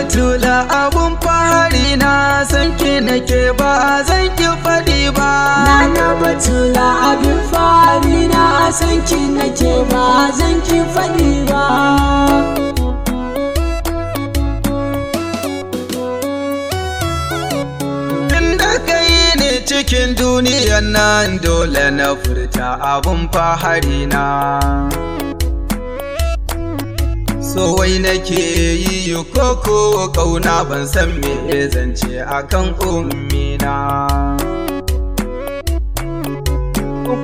batula abun fahari na san ki nake ba zan ki faɗi ba. Nana batula abin fahari na san ki nake ba zan ki faɗi ba. Tunda kai ne cikin duniyan nan dole na furta abun fahari na. So wai nake yi koko kauna ban san me zance akan ummina.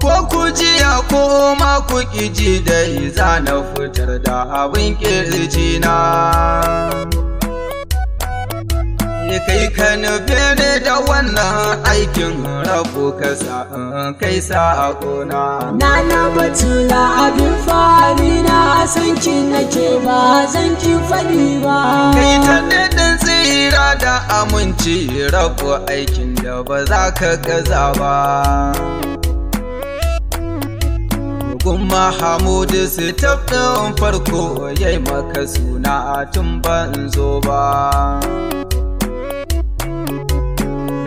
Ko ku jiya ko ma ku ƙiji dai za na fitar da abin ƙirjina. Kai ka nufe da wannan aikin rabu ka sa kai saƙona. Nana batula abin fahari na san ki nake ba zan ki faɗi ba. Kai ta daɗin tsira da aminci rabu aikin da ba za ka gaza ba. Kuma Hamudu su ɗin farko yayi maka suna tun ban zo ba.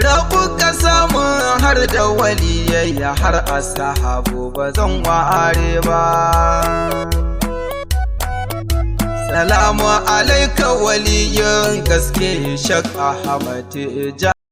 Rabu ka samu har da waliyayya har ashabu ba zan ware ba. Salamu alaika waliyin gaske Shak Ahmad